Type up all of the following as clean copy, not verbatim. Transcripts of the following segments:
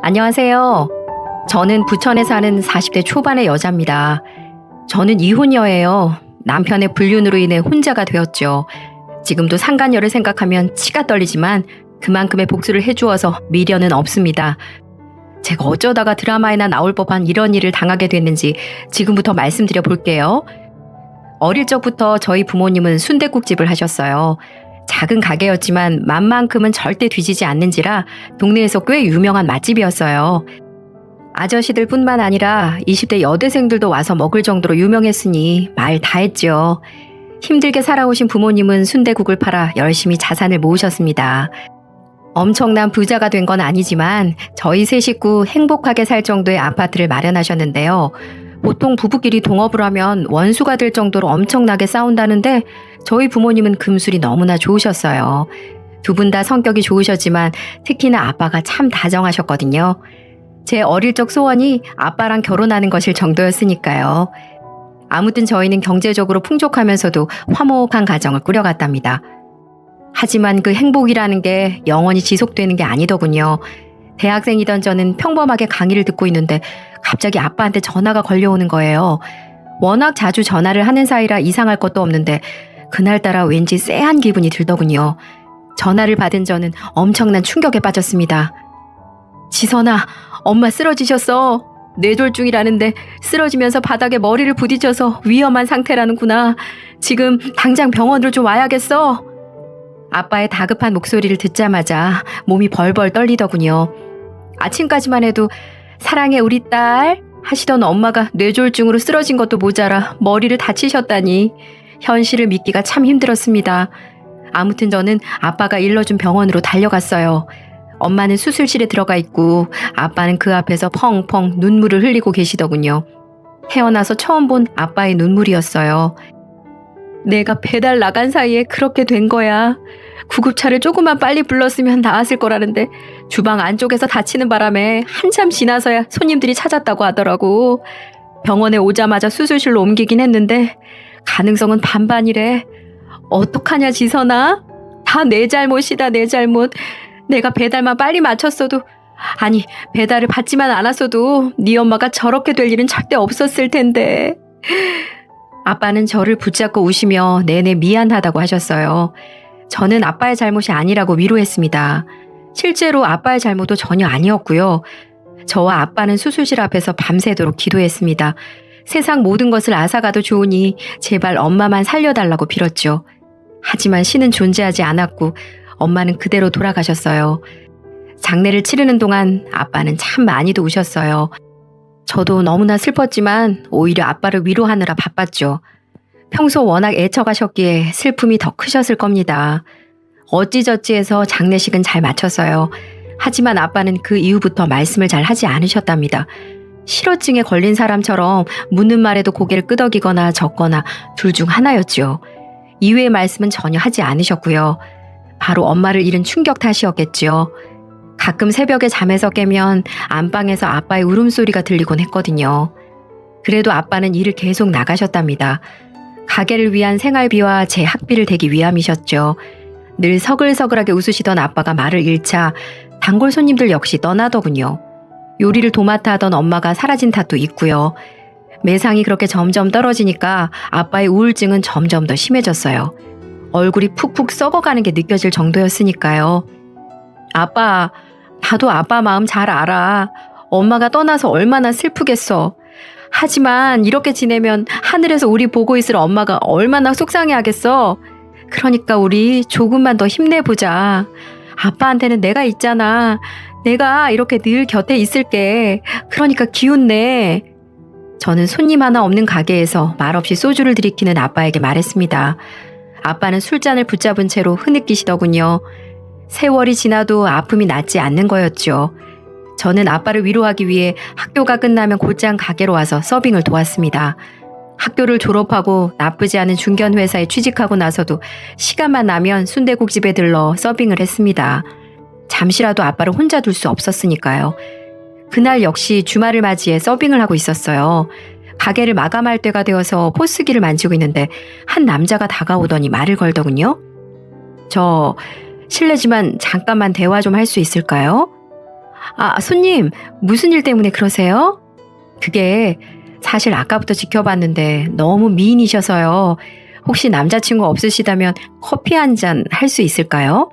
안녕하세요. 저는 부천에 사는 40대 초반의 여자입니다. 저는 이혼녀예요. 남편의 불륜으로 인해 혼자가 되었죠. 지금도 상간녀를 생각하면 치가 떨리지만 그만큼의 복수를 해주어서 미련은 없습니다. 제가 어쩌다가 드라마에나 나올 법한 이런 일을 당하게 됐는지 지금부터 말씀드려 볼게요. 어릴 적부터 저희 부모님은 순댓국집을 하셨어요. 작은 가게였지만 맛만큼은 절대 뒤지지 않는지라 동네에서 꽤 유명한 맛집이었어요. 아저씨들 뿐만 아니라 20대 여대생들도 와서 먹을 정도로 유명했으니 말 다 했죠. 힘들게 살아오신 부모님은 순댓국을 팔아 열심히 자산을 모으셨습니다. 엄청난 부자가 된 건 아니지만 저희 세 식구 행복하게 살 정도의 아파트를 마련하셨는데요. 보통 부부끼리 동업을 하면 원수가 될 정도로 엄청나게 싸운다는데 저희 부모님은 금술이 너무나 좋으셨어요. 두 분 다 성격이 좋으셨지만 특히나 아빠가 참 다정하셨거든요. 제 어릴 적 소원이 아빠랑 결혼하는 것일 정도였으니까요. 아무튼 저희는 경제적으로 풍족하면서도 화목한 가정을 꾸려갔답니다. 하지만 그 행복이라는 게 영원히 지속되는 게 아니더군요. 대학생이던 저는 평범하게 강의를 듣고 있는데 갑자기 아빠한테 전화가 걸려오는 거예요. 워낙 자주 전화를 하는 사이라 이상할 것도 없는데 그날따라 왠지 쎄한 기분이 들더군요. 전화를 받은 저는 엄청난 충격에 빠졌습니다. 지선아, 엄마 쓰러지셨어. 뇌졸중이라는데 쓰러지면서 바닥에 머리를 부딪혀서 위험한 상태라는구나. 지금 당장 병원으로 좀 와야겠어. 아빠의 다급한 목소리를 듣자마자 몸이 벌벌 떨리더군요. 아침까지만 해도 사랑해 우리 딸 하시던 엄마가 뇌졸중으로 쓰러진 것도 모자라 머리를 다치셨다니 현실을 믿기가 참 힘들었습니다. 아무튼 저는 아빠가 일러준 병원으로 달려갔어요. 엄마는 수술실에 들어가 있고 아빠는 그 앞에서 펑펑 눈물을 흘리고 계시더군요. 태어나서 처음 본 아빠의 눈물이었어요. 내가 배달 나간 사이에 그렇게 된 거야. 구급차를 조금만 빨리 불렀으면 나았을 거라는데 주방 안쪽에서 다치는 바람에 한참 지나서야 손님들이 찾았다고 하더라고. 병원에 오자마자 수술실로 옮기긴 했는데 가능성은 반반이래. 어떡하냐 지선아? 다 내 잘못이다 내 잘못. 내가 배달만 빨리 마쳤어도 아니 배달을 받지만 않았어도 네 엄마가 저렇게 될 일은 절대 없었을 텐데. 아빠는 저를 붙잡고 우시며 내내 미안하다고 하셨어요. 저는 아빠의 잘못이 아니라고 위로했습니다. 실제로 아빠의 잘못도 전혀 아니었고요. 저와 아빠는 수술실 앞에서 밤새도록 기도했습니다. 세상 모든 것을 앗아가도 좋으니 제발 엄마만 살려달라고 빌었죠. 하지만 신은 존재하지 않았고 엄마는 그대로 돌아가셨어요. 장례를 치르는 동안 아빠는 참 많이도 우셨어요. 저도 너무나 슬펐지만 오히려 아빠를 위로하느라 바빴죠. 평소 워낙 애처가셨기에 슬픔이 더 크셨을 겁니다. 어찌저찌해서 장례식은 잘 마쳤어요. 하지만 아빠는 그 이후부터 말씀을 잘 하지 않으셨답니다. 실어증에 걸린 사람처럼 묻는 말에도 고개를 끄덕이거나 적거나 둘 중 하나였죠. 이외의 말씀은 전혀 하지 않으셨고요. 바로 엄마를 잃은 충격 탓이었겠죠. 가끔 새벽에 잠에서 깨면 안방에서 아빠의 울음소리가 들리곤 했거든요. 그래도 아빠는 일을 계속 나가셨답니다. 가게를 위한 생활비와 제 학비를 대기 위함이셨죠. 늘 서글서글하게 웃으시던 아빠가 말을 잃자 단골 손님들 역시 떠나더군요. 요리를 도맡아 하던 엄마가 사라진 탓도 있고요. 매상이 그렇게 점점 떨어지니까 아빠의 우울증은 점점 더 심해졌어요. 얼굴이 푹푹 썩어가는 게 느껴질 정도였으니까요. 아빠, 나도 아빠 마음 잘 알아. 엄마가 떠나서 얼마나 슬프겠어. 하지만 이렇게 지내면 하늘에서 우리 보고 있을 엄마가 얼마나 속상해하겠어. 그러니까 우리 조금만 더 힘내보자. 아빠한테는 내가 있잖아. 내가 이렇게 늘 곁에 있을게. 그러니까 기운 내. 저는 손님 하나 없는 가게에서 말없이 소주를 들이키는 아빠에게 말했습니다. 아빠는 술잔을 붙잡은 채로 흐느끼시더군요. 세월이 지나도 아픔이 낫지 않는 거였죠. 저는 아빠를 위로하기 위해 학교가 끝나면 곧장 가게로 와서 서빙을 도왔습니다. 학교를 졸업하고 나쁘지 않은 중견회사에 취직하고 나서도 시간만 나면 순댓국집에 들러 서빙을 했습니다. 잠시라도 아빠를 혼자 둘 수 없었으니까요. 그날 역시 주말을 맞이해 서빙을 하고 있었어요. 가게를 마감할 때가 되어서 포스기를 만지고 있는데 한 남자가 다가오더니 말을 걸더군요. 저 실례지만 잠깐만 대화 좀 할 수 있을까요? 손님, 무슨 일 때문에 그러세요? 그게 사실 아까부터 지켜봤는데 너무 미인이셔서요. 혹시 남자친구 없으시다면 커피 한 잔 할 수 있을까요?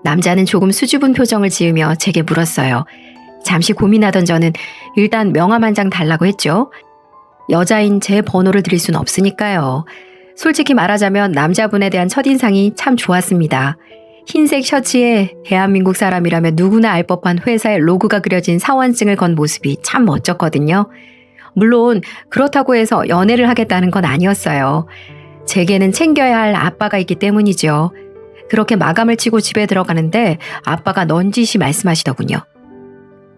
남자는 조금 수줍은 표정을 지으며 제게 물었어요. 잠시 고민하던 저는 일단 명함 한 장 달라고 했죠. 여자인 제 번호를 드릴 순 없으니까요. 솔직히 말하자면 남자분에 대한 첫인상이 참 좋았습니다. 흰색 셔츠에 대한민국 사람이라면 누구나 알 법한 회사의 로고가 그려진 사원증을 건 모습이 참 멋졌거든요. 물론 그렇다고 해서 연애를 하겠다는 건 아니었어요. 제게는 챙겨야 할 아빠가 있기 때문이죠. 그렇게 마감을 치고 집에 들어가는데 아빠가 넌지시 말씀하시더군요.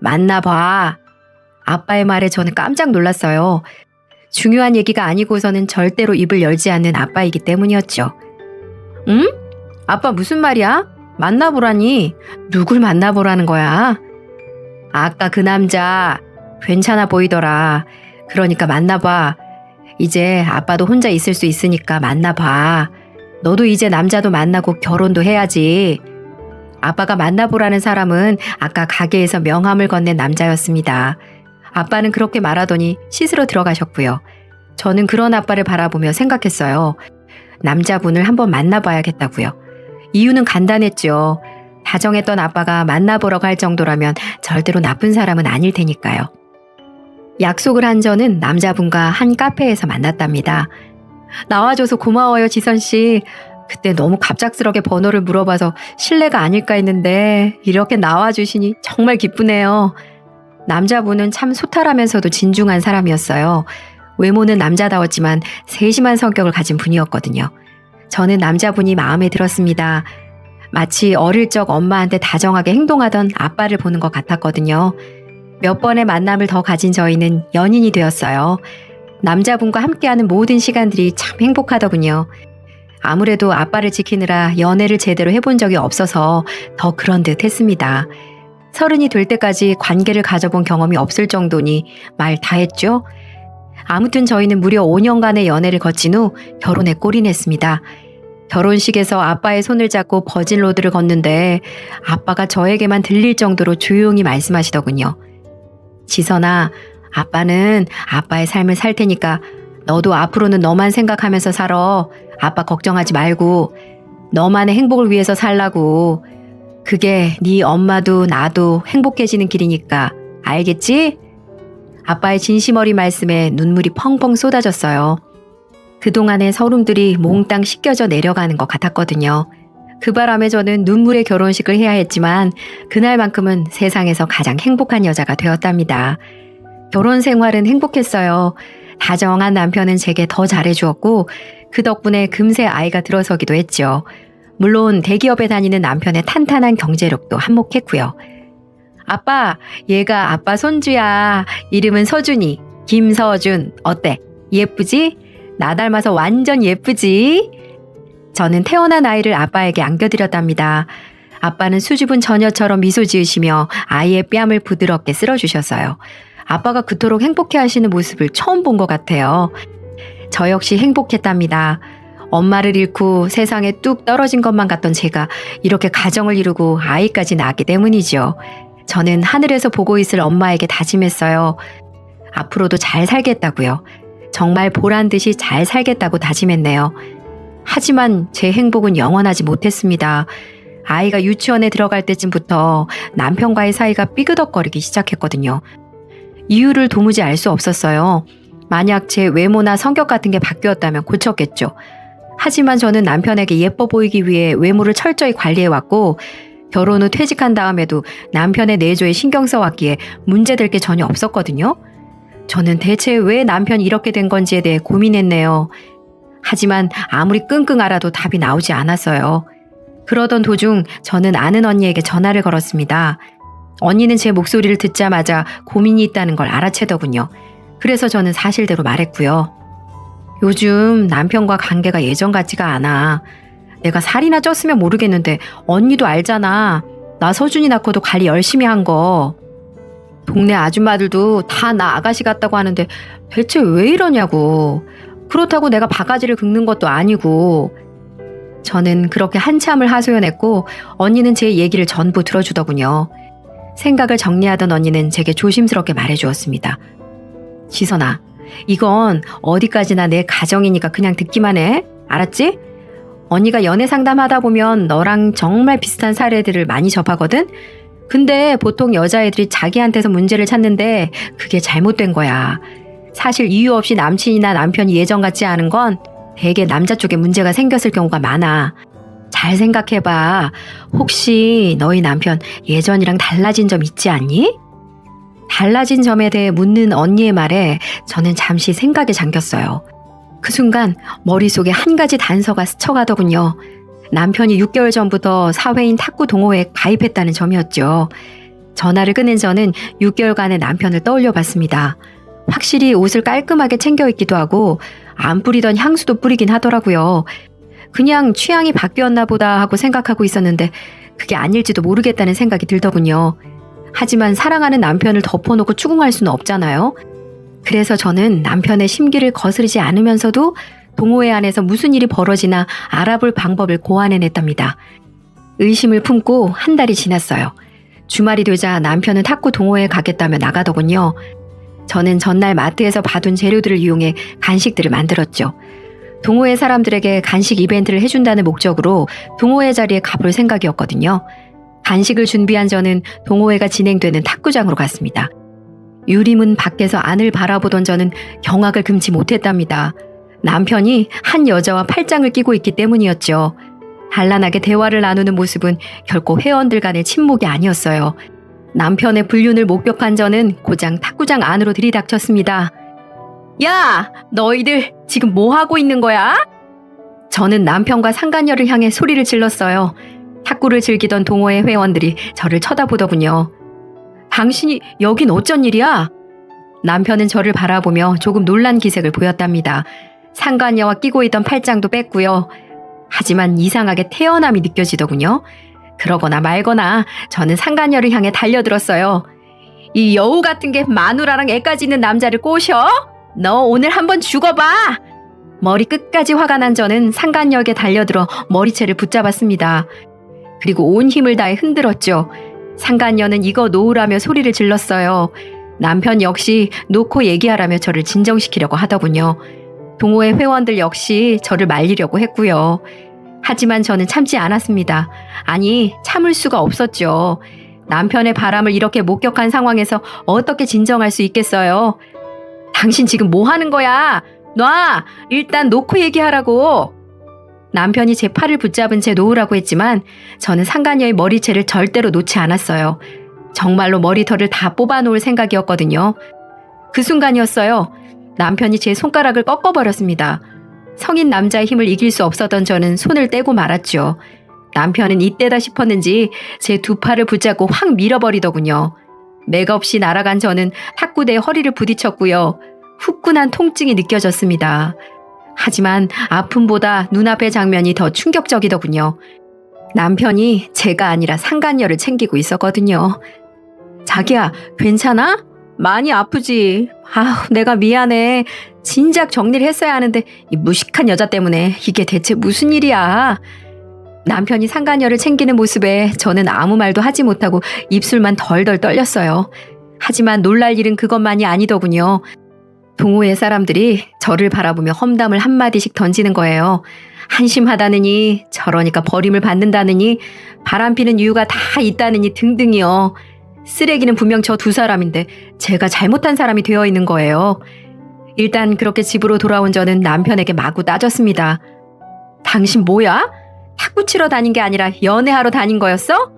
만나봐. 아빠의 말에 저는 깜짝 놀랐어요. 중요한 얘기가 아니고서는 절대로 입을 열지 않는 아빠이기 때문이었죠. 응? 아빠 무슨 말이야? 만나보라니? 누굴 만나보라는 거야? 아까 그 남자 괜찮아 보이더라. 그러니까 만나봐. 이제 아빠도 혼자 있을 수 있으니까 만나봐. 너도 이제 남자도 만나고 결혼도 해야지. 아빠가 만나보라는 사람은 아까 가게에서 명함을 건넨 남자였습니다. 아빠는 그렇게 말하더니 씻으러 들어가셨고요. 저는 그런 아빠를 바라보며 생각했어요. 남자분을 한번 만나봐야겠다고요. 이유는 간단했죠. 다정했던 아빠가 만나보러 갈 정도라면 절대로 나쁜 사람은 아닐 테니까요. 약속을 한 저는 남자분과 한 카페에서 만났답니다. 나와줘서 고마워요, 지선씨. 그때 너무 갑작스럽게 번호를 물어봐서 실례가 아닐까 했는데 이렇게 나와주시니 정말 기쁘네요. 남자분은 참 소탈하면서도 진중한 사람이었어요. 외모는 남자다웠지만 세심한 성격을 가진 분이었거든요. 저는 남자분이 마음에 들었습니다. 마치 어릴 적 엄마한테 다정하게 행동하던 아빠를 보는 것 같았거든요. 몇 번의 만남을 더 가진 저희는 연인이 되었어요. 남자분과 함께하는 모든 시간들이 참 행복하더군요. 아무래도 아빠를 지키느라 연애를 제대로 해본 적이 없어서 더 그런 듯 했습니다. 30이 될 때까지 관계를 가져본 경험이 없을 정도니 말 다 했죠. 아무튼 저희는 무려 5년간의 연애를 거친 후 결혼에 골인했습니다. 결혼식에서 아빠의 손을 잡고 버진로드를 걷는데 아빠가 저에게만 들릴 정도로 조용히 말씀하시더군요. 지선아, 아빠는 아빠의 삶을 살 테니까 너도 앞으로는 너만 생각하면서 살아. 아빠 걱정하지 말고 너만의 행복을 위해서 살라고. 그게 네 엄마도 나도 행복해지는 길이니까 알겠지? 아빠의 진심 어린 말씀에 눈물이 펑펑 쏟아졌어요. 그동안의 서름들이 몽땅 씻겨져 내려가는 것 같았거든요. 그 바람에 저는 눈물의 결혼식을 해야 했지만 그날만큼은 세상에서 가장 행복한 여자가 되었답니다. 결혼 생활은 행복했어요. 다정한 남편은 제게 더 잘해주었고 그 덕분에 금세 아이가 들어서기도 했죠. 물론 대기업에 다니는 남편의 탄탄한 경제력도 한몫했고요. 아빠, 얘가 아빠 손주야. 이름은 서준이. 김서준. 어때? 예쁘지? 나 닮아서 완전 예쁘지? 저는 태어난 아이를 아빠에게 안겨드렸답니다. 아빠는 수줍은 처녀처럼 미소 지으시며 아이의 뺨을 부드럽게 쓸어주셨어요. 아빠가 그토록 행복해하시는 모습을 처음 본 것 같아요. 저 역시 행복했답니다. 엄마를 잃고 세상에 뚝 떨어진 것만 같던 제가 이렇게 가정을 이루고 아이까지 낳았기 때문이죠. 저는 하늘에서 보고 있을 엄마에게 다짐했어요. 앞으로도 잘 살겠다고요. 정말 보란 듯이 잘 살겠다고 다짐했네요. 하지만 제 행복은 영원하지 못했습니다. 아이가 유치원에 들어갈 때쯤부터 남편과의 사이가 삐그덕거리기 시작했거든요. 이유를 도무지 알 수 없었어요. 만약 제 외모나 성격 같은 게 바뀌었다면 고쳤겠죠. 하지만 저는 남편에게 예뻐 보이기 위해 외모를 철저히 관리해왔고 결혼 후 퇴직한 다음에도 남편의 내조에 신경 써왔기에 문제될 게 전혀 없었거든요. 저는 대체 왜 남편이 이렇게 된 건지에 대해 고민했네요. 하지만 아무리 끙끙 앓아도 답이 나오지 않았어요. 그러던 도중 저는 아는 언니에게 전화를 걸었습니다. 언니는 제 목소리를 듣자마자 고민이 있다는 걸 알아채더군요. 그래서 저는 사실대로 말했고요. 요즘 남편과 관계가 예전 같지가 않아. 내가 살이나 쪘으면 모르겠는데 언니도 알잖아. 나 서준이 낳고도 관리 열심히 한 거. 동네 아줌마들도 다 나 아가씨 같다고 하는데 대체 왜 이러냐고. 그렇다고 내가 바가지를 긁는 것도 아니고. 저는 그렇게 한참을 하소연했고 언니는 제 얘기를 전부 들어주더군요. 생각을 정리하던 언니는 제게 조심스럽게 말해주었습니다. 지선아, 이건 어디까지나 내 가정이니까 그냥 듣기만 해. 알았지? 언니가 연애 상담하다 보면 너랑 정말 비슷한 사례들을 많이 접하거든? 근데 보통 여자애들이 자기한테서 문제를 찾는데 그게 잘못된 거야. 사실 이유 없이 남친이나 남편이 예전 같지 않은 건 대개 남자 쪽에 문제가 생겼을 경우가 많아. 잘 생각해봐. 혹시 너희 남편 예전이랑 달라진 점 있지 않니? 달라진 점에 대해 묻는 언니의 말에 저는 잠시 생각에 잠겼어요. 그 순간 머릿속에 한 가지 단서가 스쳐가더군요. 남편이 6개월 전부터 사회인 탁구 동호회에 가입했다는 점이었죠. 전화를 끊은 저는 6개월간의 남편을 떠올려 봤습니다. 확실히 옷을 깔끔하게 챙겨 입기도 하고 안 뿌리던 향수도 뿌리긴 하더라고요. 그냥 취향이 바뀌었나 보다 하고 생각하고 있었는데 그게 아닐지도 모르겠다는 생각이 들더군요. 하지만 사랑하는 남편을 덮어놓고 추궁할 수는 없잖아요. 그래서 저는 남편의 심기를 거스르지 않으면서도 동호회 안에서 무슨 일이 벌어지나 알아볼 방법을 고안해냈답니다. 의심을 품고 한 달이 지났어요. 주말이 되자 남편은 탁구 동호회에 가겠다며 나가더군요. 저는 전날 마트에서 봐둔 재료들을 이용해 간식들을 만들었죠. 동호회 사람들에게 간식 이벤트를 해준다는 목적으로 동호회 자리에 가볼 생각이었거든요. 간식을 준비한 저는 동호회가 진행되는 탁구장으로 갔습니다. 유리문 밖에서 안을 바라보던 저는 경악을 금치 못했답니다. 남편이 한 여자와 팔짱을 끼고 있기 때문이었죠. 단란하게 대화를 나누는 모습은 결코 회원들 간의 친목이 아니었어요. 남편의 불륜을 목격한 저는 고장 탁구장 안으로 들이닥쳤습니다. 야! 너희들 지금 뭐 하고 있는 거야? 저는 남편과 상간녀를 향해 소리를 질렀어요. 탁구를 즐기던 동호회 회원들이 저를 쳐다보더군요. 당신이 여긴 어쩐 일이야? 남편은 저를 바라보며 조금 놀란 기색을 보였답니다. 상간녀와 끼고 있던 팔짱도 뺐고요. 하지만 이상하게 태연함이 느껴지더군요. 그러거나 말거나 저는 상간녀를 향해 달려들었어요. 이 여우 같은 게 마누라랑 애까지 있는 남자를 꼬셔? 너 오늘 한번 죽어봐! 머리 끝까지 화가 난 저는 상간녀에게 달려들어 머리채를 붙잡았습니다. 그리고 온 힘을 다해 흔들었죠. 상간녀는 이거 놓으라며 소리를 질렀어요. 남편 역시 놓고 얘기하라며 저를 진정시키려고 하더군요. 동호회 회원들 역시 저를 말리려고 했고요. 하지만 저는 참지 않았습니다. 아니, 참을 수가 없었죠. 남편의 바람을 이렇게 목격한 상황에서 어떻게 진정할 수 있겠어요? 당신 지금 뭐 하는 거야? 놔! 일단 놓고 얘기하라고! 남편이 제 팔을 붙잡은 채 놓으라고 했지만 저는 상간녀의 머리채를 절대로 놓지 않았어요. 정말로 머리털을 다 뽑아놓을 생각이었거든요. 그 순간이었어요. 남편이 제 손가락을 꺾어버렸습니다. 성인 남자의 힘을 이길 수 없었던 저는 손을 떼고 말았죠. 남편은 이때다 싶었는지 제 두 팔을 붙잡고 확 밀어버리더군요. 맥없이 날아간 저는 탁구대에 허리를 부딪혔고요. 후끈한 통증이 느껴졌습니다. 하지만 아픔보다 눈앞의 장면이 더 충격적이더군요. 남편이 제가 아니라 상간녀를 챙기고 있었거든요. 자기야, 괜찮아? 많이 아프지? 내가 미안해. 진작 정리를 했어야 하는데 이 무식한 여자 때문에 이게 대체 무슨 일이야? 남편이 상간녀를 챙기는 모습에 저는 아무 말도 하지 못하고 입술만 덜덜 떨렸어요. 하지만 놀랄 일은 그것만이 아니더군요. 동호회 사람들이 저를 바라보며 험담을 한마디씩 던지는 거예요. 한심하다느니, 저러니까 버림을 받는다느니, 바람피는 이유가 다 있다느니 등등이요. 쓰레기는 분명 저 두 사람인데 제가 잘못한 사람이 되어 있는 거예요. 일단 그렇게 집으로 돌아온 저는 남편에게 마구 따졌습니다. 당신 뭐야? 탁구 치러 다닌 게 아니라 연애하러 다닌 거였어?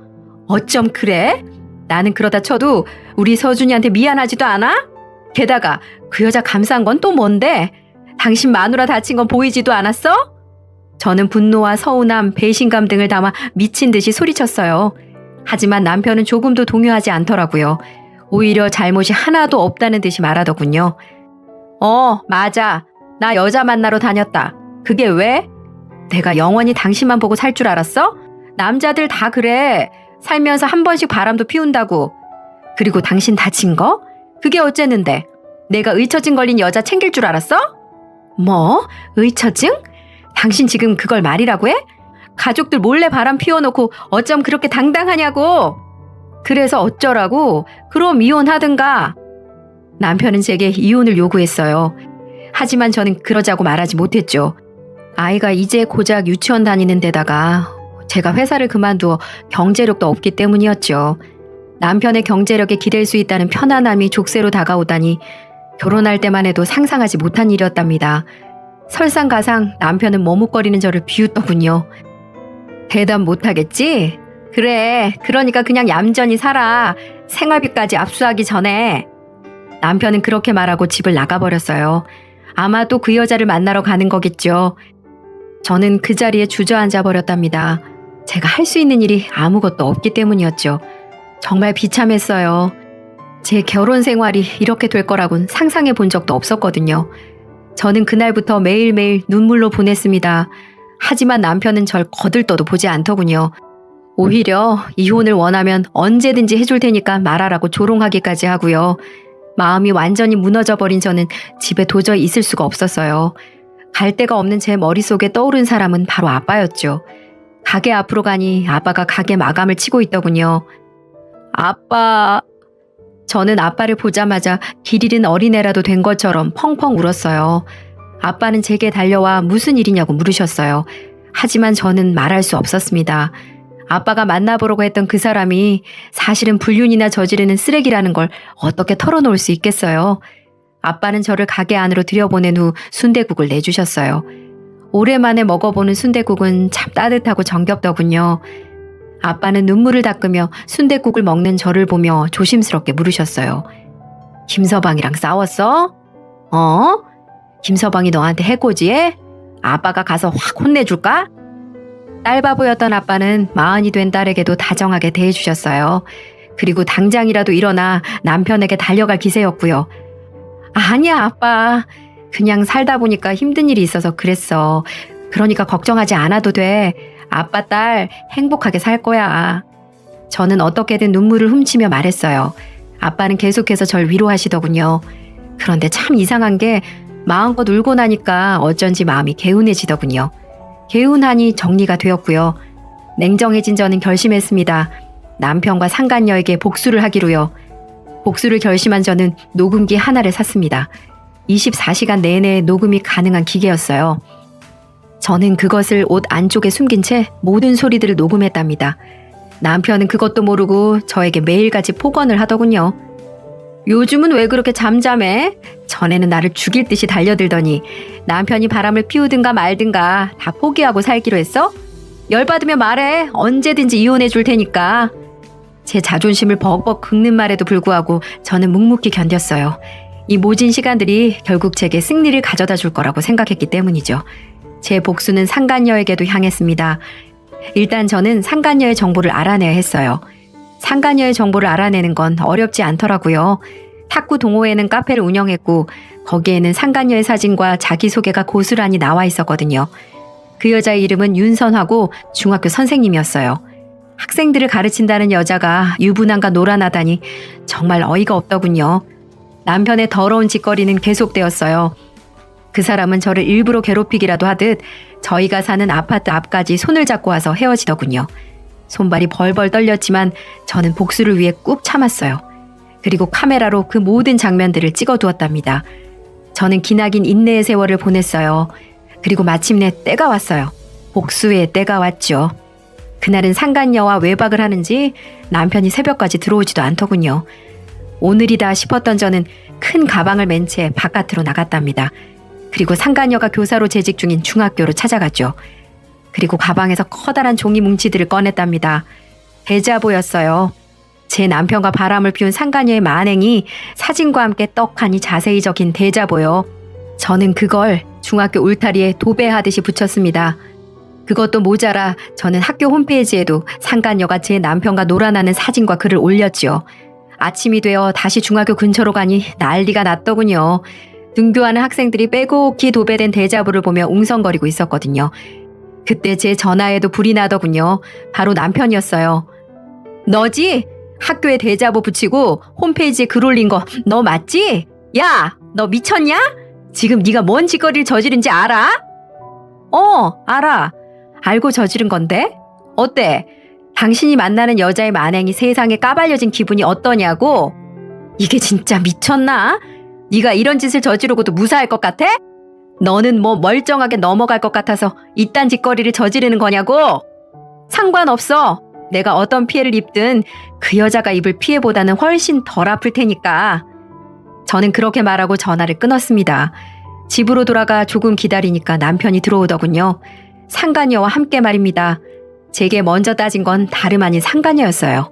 어쩜 그래? 나는 그러다 쳐도 우리 서준이한테 미안하지도 않아? 게다가 그 여자 감싼 건 또 뭔데? 당신 마누라 다친 건 보이지도 않았어? 저는 분노와 서운함, 배신감 등을 담아 미친 듯이 소리쳤어요. 하지만 남편은 조금도 동요하지 않더라고요. 오히려 잘못이 하나도 없다는 듯이 말하더군요. 맞아. 나 여자 만나러 다녔다. 그게 왜? 내가 영원히 당신만 보고 살 줄 알았어? 남자들 다 그래. 살면서 한 번씩 바람도 피운다고. 그리고 당신 다친 거? 그게 어쨌는데? 내가 의처증 걸린 여자 챙길 줄 알았어? 뭐? 의처증? 당신 지금 그걸 말이라고 해? 가족들 몰래 바람 피워놓고 어쩜 그렇게 당당하냐고. 그래서 어쩌라고? 그럼 이혼하든가. 남편은 제게 이혼을 요구했어요. 하지만 저는 그러자고 말하지 못했죠. 아이가 이제 고작 유치원 다니는 데다가 제가 회사를 그만두어 경제력도 없기 때문이었죠. 남편의 경제력에 기댈 수 있다는 편안함이 족쇄로 다가오다니 결혼할 때만 해도 상상하지 못한 일이었답니다. 설상가상 남편은 머뭇거리는 저를 비웃더군요. 대답 못하겠지? 그래, 그러니까 그냥 얌전히 살아. 생활비까지 압수하기 전에. 남편은 그렇게 말하고 집을 나가버렸어요. 아마도 그 여자를 만나러 가는 거겠죠. 저는 그 자리에 주저앉아 버렸답니다. 제가 할 수 있는 일이 아무것도 없기 때문이었죠. 정말 비참했어요. 제 결혼 생활이 이렇게 될 거라곤 상상해 본 적도 없었거든요. 저는 그날부터 매일매일 눈물로 보냈습니다. 하지만 남편은 절 거들떠도 보지 않더군요. 오히려 이혼을 원하면 언제든지 해줄 테니까 말하라고 조롱하기까지 하고요. 마음이 완전히 무너져 버린 저는 집에 도저히 있을 수가 없었어요. 갈 데가 없는 제 머릿속에 떠오른 사람은 바로 아빠였죠. 가게 앞으로 가니 아빠가 가게 마감을 치고 있더군요. 아빠. 저는 아빠를 보자마자 길 잃은 어린애라도 된 것처럼 펑펑 울었어요. 아빠는 제게 달려와 무슨 일이냐고 물으셨어요. 하지만 저는 말할 수 없었습니다. 아빠가 만나보려고 했던 그 사람이 사실은 불륜이나 저지르는 쓰레기라는 걸 어떻게 털어놓을 수 있겠어요. 아빠는 저를 가게 안으로 들여보낸 후 순댓국을 내주셨어요. 오랜만에 먹어보는 순댓국은 참 따뜻하고 정겹더군요. 아빠는 눈물을 닦으며 순댓국을 먹는 저를 보며 조심스럽게 물으셨어요. 김서방이랑 싸웠어? 김서방이 너한테 해코지해? 아빠가 가서 확 혼내줄까? 딸바보였던 아빠는 마흔이 된 딸에게도 다정하게 대해주셨어요. 그리고 당장이라도 일어나 남편에게 달려갈 기세였고요. 아니야 아빠. 그냥 살다 보니까 힘든 일이 있어서 그랬어. 그러니까 걱정하지 않아도 돼. 아빠 딸 행복하게 살 거야. 저는 어떻게든 눈물을 훔치며 말했어요. 아빠는 계속해서 절 위로하시더군요. 그런데 참 이상한 게 마음껏 울고 나니까 어쩐지 마음이 개운해지더군요. 개운하니 정리가 되었고요. 냉정해진 저는 결심했습니다. 남편과 상간녀에게 복수를 하기로요. 복수를 결심한 저는 녹음기 하나를 샀습니다. 24시간 내내 녹음이 가능한 기계였어요. 저는 그것을 옷 안쪽에 숨긴 채 모든 소리들을 녹음했답니다. 남편은 그것도 모르고 저에게 매일같이 폭언을 하더군요. 요즘은 왜 그렇게 잠잠해? 전에는 나를 죽일 듯이 달려들더니 남편이 바람을 피우든가 말든가 다 포기하고 살기로 했어? 열받으면 말해. 언제든지 이혼해 줄 테니까. 제 자존심을 벅벅 긁는 말에도 불구하고 저는 묵묵히 견뎠어요. 이 모진 시간들이 결국 제게 승리를 가져다 줄 거라고 생각했기 때문이죠. 제 복수는 상간녀에게도 향했습니다. 일단 저는 상간녀의 정보를 알아내야 했어요. 상간녀의 정보를 알아내는 건 어렵지 않더라고요. 탁구 동호회는 카페를 운영했고 거기에는 상간녀의 사진과 자기소개가 고스란히 나와 있었거든요. 그 여자의 이름은 윤선화고 중학교 선생님이었어요. 학생들을 가르친다는 여자가 유부남과 놀아나다니 정말 어이가 없더군요. 남편의 더러운 짓거리는 계속되었어요. 그 사람은 저를 일부러 괴롭히기라도 하듯 저희가 사는 아파트 앞까지 손을 잡고 와서 헤어지더군요. 손발이 벌벌 떨렸지만 저는 복수를 위해 꾹 참았어요. 그리고 카메라로 그 모든 장면들을 찍어두었답니다. 저는 기나긴 인내의 세월을 보냈어요. 그리고 마침내 때가 왔어요. 복수의 때가 왔죠. 그날은 상간녀와 외박을 하는지 남편이 새벽까지 들어오지도 않더군요. 오늘이다 싶었던 저는 큰 가방을 맨 채 바깥으로 나갔답니다. 그리고 상간녀가 교사로 재직 중인 중학교로 찾아갔죠. 그리고 가방에서 커다란 종이 뭉치들을 꺼냈답니다. 대자보였어요. 제 남편과 바람을 피운 상간녀의 만행이 사진과 함께 떡하니 자세히 적힌 대자보요. 저는 그걸 중학교 울타리에 도배하듯이 붙였습니다. 그것도 모자라 저는 학교 홈페이지에도 상간녀가 제 남편과 놀아나는 사진과 글을 올렸죠. 아침이 되어 다시 중학교 근처로 가니 난리가 났더군요. 등교하는 학생들이 빼곡히 도배된 대자보를 보며 웅성거리고 있었거든요. 그때 제 전화에도 불이 나더군요. 바로 남편이었어요. 너지? 학교에 대자보 붙이고 홈페이지에 글 올린 거 너 맞지? 야, 너 미쳤냐? 지금 네가 뭔 짓거리를 저지른지 알아? 알아. 알고 저지른 건데? 어때? 당신이 만나는 여자의 만행이 세상에 까발려진 기분이 어떠냐고? 이게 진짜 미쳤나? 네가 이런 짓을 저지르고도 무사할 것 같아? 너는 뭐 멀쩡하게 넘어갈 것 같아서 이딴 짓거리를 저지르는 거냐고? 상관없어. 내가 어떤 피해를 입든 그 여자가 입을 피해보다는 훨씬 덜 아플 테니까. 저는 그렇게 말하고 전화를 끊었습니다. 집으로 돌아가 조금 기다리니까 남편이 들어오더군요. 상간녀와 함께 말입니다. 제게 먼저 따진 건 다름 아닌 상간녀였어요.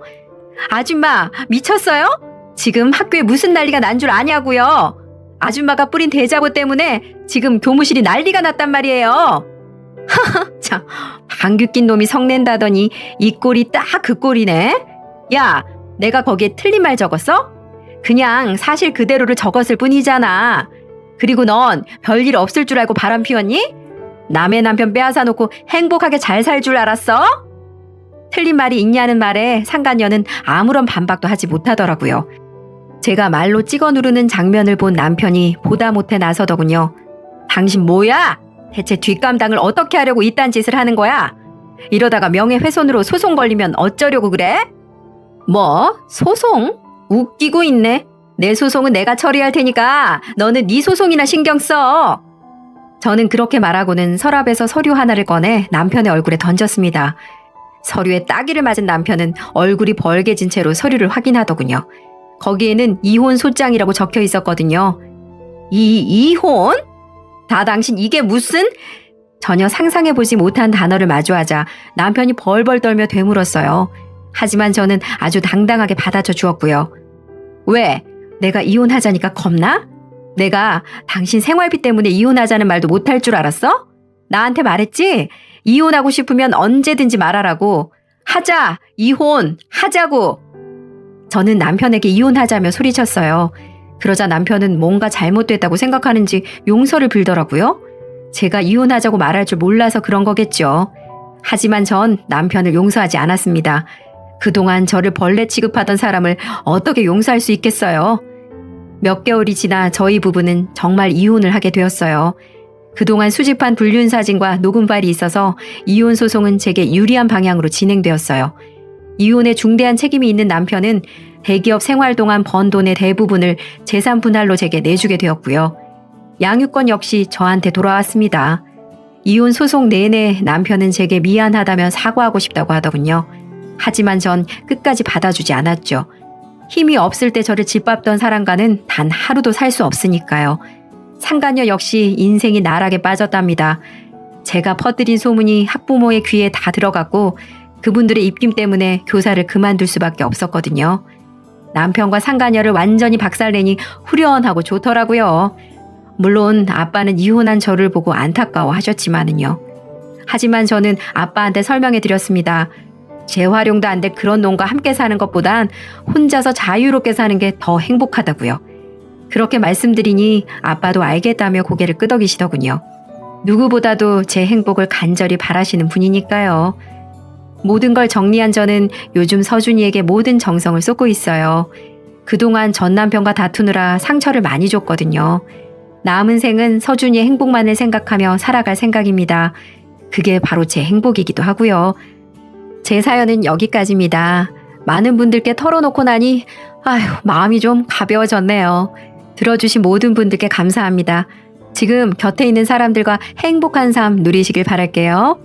아줌마, 미쳤어요? 지금 학교에 무슨 난리가 난 줄 아냐고요? 아줌마가 뿌린 대자보 때문에 지금 교무실이 난리가 났단 말이에요. 참, 방귀 낀 놈이 성낸다더니 이 꼴이 딱 그 꼴이네. 야, 내가 거기에 틀린 말 적었어? 그냥 사실 그대로를 적었을 뿐이잖아. 그리고 넌 별일 없을 줄 알고 바람 피웠니? 남의 남편 빼앗아 놓고 행복하게 잘 살 줄 알았어? 틀린 말이 있냐는 말에 상간녀는 아무런 반박도 하지 못하더라고요. 제가 말로 찍어 누르는 장면을 본 남편이 보다 못해 나서더군요. 당신 뭐야? 대체 뒷감당을 어떻게 하려고 이딴 짓을 하는 거야? 이러다가 명예훼손으로 소송 걸리면 어쩌려고 그래? 뭐? 소송? 웃기고 있네. 내 소송은 내가 처리할 테니까 너는 네 소송이나 신경 써. 저는 그렇게 말하고는 서랍에서 서류 하나를 꺼내 남편의 얼굴에 던졌습니다. 서류에 따기를 맞은 남편은 얼굴이 벌개진 채로 서류를 확인하더군요. 거기에는 이혼 소장이라고 적혀 있었거든요. 이혼? 다 당신 이게 무슨? 전혀 상상해보지 못한 단어를 마주하자 남편이 벌벌 떨며 되물었어요. 하지만 저는 아주 당당하게 받아쳐 주었고요. 왜? 내가 이혼하자니까 겁나? 내가 당신 생활비 때문에 이혼하자는 말도 못할 줄 알았어? 나한테 말했지? 이혼하고 싶으면 언제든지 말하라고. 하자! 이혼! 하자고! 저는 남편에게 이혼하자며 소리쳤어요. 그러자 남편은 뭔가 잘못됐다고 생각하는지 용서를 빌더라고요. 제가 이혼하자고 말할 줄 몰라서 그런 거겠죠. 하지만 전 남편을 용서하지 않았습니다. 그동안 저를 벌레 취급하던 사람을 어떻게 용서할 수 있겠어요? 몇 개월이 지나 저희 부부는 정말 이혼을 하게 되었어요. 그동안 수집한 불륜 사진과 녹음 파일이 있어서 이혼 소송은 제게 유리한 방향으로 진행되었어요. 이혼에 중대한 책임이 있는 남편은 대기업 생활 동안 번 돈의 대부분을 재산 분할로 제게 내주게 되었고요. 양육권 역시 저한테 돌아왔습니다. 이혼 소송 내내 남편은 제게 미안하다며 사과하고 싶다고 하더군요. 하지만 전 끝까지 받아주지 않았죠. 힘이 없을 때 저를 짓밟던 사람과는 단 하루도 살 수 없으니까요. 상간녀 역시 인생이 나락에 빠졌답니다. 제가 퍼뜨린 소문이 학부모의 귀에 다 들어갔고 그분들의 입김 때문에 교사를 그만둘 수밖에 없었거든요. 남편과 상간녀를 완전히 박살내니 후련하고 좋더라고요. 물론 아빠는 이혼한 저를 보고 안타까워 하셨지만은요. 하지만 저는 아빠한테 설명해 드렸습니다. 재활용도 안 될 그런 놈과 함께 사는 것보단 혼자서 자유롭게 사는 게 더 행복하다고요. 그렇게 말씀드리니 아빠도 알겠다며 고개를 끄덕이시더군요. 누구보다도 제 행복을 간절히 바라시는 분이니까요. 모든 걸 정리한 저는 요즘 서준이에게 모든 정성을 쏟고 있어요. 그동안 전 남편과 다투느라 상처를 많이 줬거든요. 남은 생은 서준이의 행복만을 생각하며 살아갈 생각입니다. 그게 바로 제 행복이기도 하고요. 제 사연은 여기까지입니다. 많은 분들께 털어놓고 나니 마음이 좀 가벼워졌네요. 들어주신 모든 분들께 감사합니다. 지금 곁에 있는 사람들과 행복한 삶 누리시길 바랄게요.